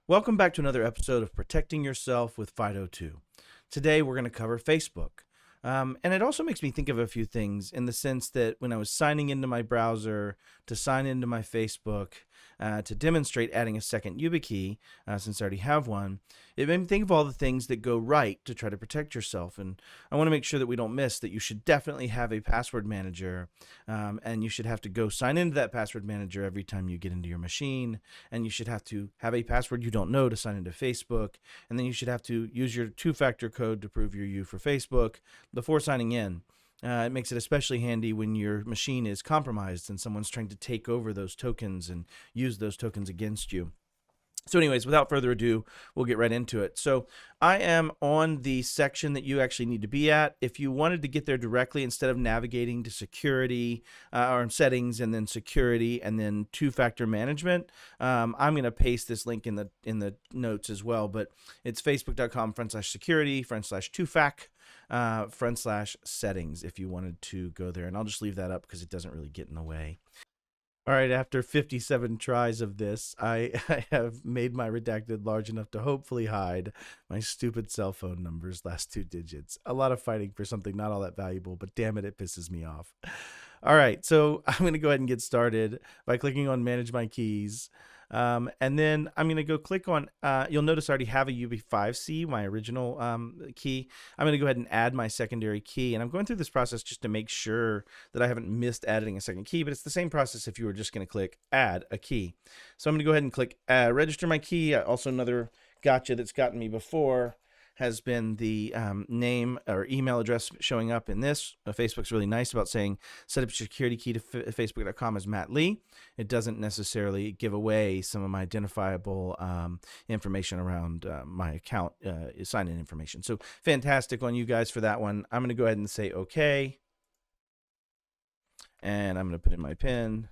Welcome back to another episode of Protecting Yourself with FIDO2. Today we're going to cover Facebook. And it also makes me think of a few things in the sense that when I was signing into my browser to sign into my Facebook to demonstrate adding a second YubiKey, since I already have one, it made me think of all the things that go right to try to protect yourself. And I want to make sure that we don't miss that you should definitely have a password manager, and you should have to go sign into that password manager every time you get into your machine, and you should have to have a password you don't know to sign into Facebook, and then you should have to use your two-factor code to prove you're you for Facebook before signing in. It makes it especially handy when your machine is compromised and someone's trying to take over those tokens and use those tokens against you. So anyways, without further ado, we'll get right into it. So I am on the section that you actually need to be at. If you wanted to get there directly, instead of navigating to security or settings and then security and then two-factor management, I'm going to paste this link in the notes as well. But it's facebook.com/security/2fac. /settings if you wanted to go there, and I'll just leave that up because it doesn't really get in the way. All right, after 57 tries of this, I have made my redacted large enough to hopefully hide my stupid cell phone numbers, last two digits. A lot of fighting for something not all that valuable, but damn it, it pisses me off. All right, so I'm going to go ahead and get started by clicking on Manage My Keys. And then I'm going to go click on, you'll notice I already have a UB5C, my original key. I'm going to go ahead and add my secondary key. And I'm going through this process just to make sure that I haven't missed adding a second key, but it's the same process if you were just going to click Add a Key. So I'm going to go ahead and click Register My Key. Also another gotcha that's gotten me before has been the name or email address showing up in this. Facebook's really nice about saying set up your security key to facebook.com as Matt Lee. It doesn't necessarily give away some of my identifiable information around my account sign-in information. So fantastic on you guys for that one. I'm going to go ahead and say OK. And I'm going to put in my PIN.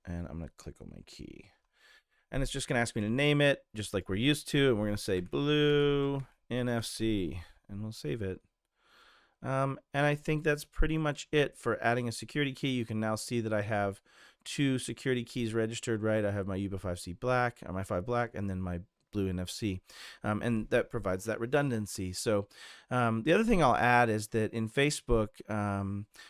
And I'm going to click on my key. And it's just going to ask me to name it, just like we're used to. And we're going to say Blue NFC, and we'll save it. And I think that's pretty much it for adding a security key. You can now see that I have two security keys registered, right? I have my UBA5C black, or my 5 black, and then my Blue NFC, and that provides that redundancy. So the other thing I'll add is that in Facebook,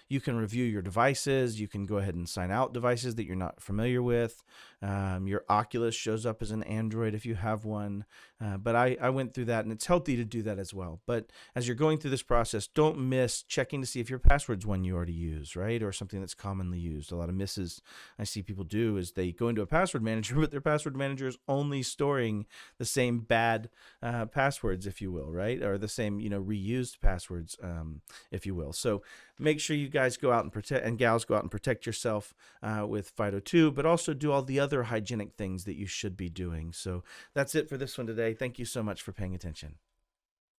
you can review your devices. You can go ahead and sign out devices that you're not familiar with. Your Oculus shows up as an Android if you have one, but I went through that, and it's healthy to do that as well. But as you're going through this process, don't miss checking to see if your password's one you already use, right? Or something that's commonly used. A lot of misses I see people do is they go into a password manager, but their password manager is only storing the same bad passwords, if you will, right? Or the same, reused passwords, if you will. So make sure you guys go out and protect, and gals go out and protect yourself with FIDO2, but also do all the other hygienic things that you should be doing. So that's it for this one today. Thank you so much for paying attention.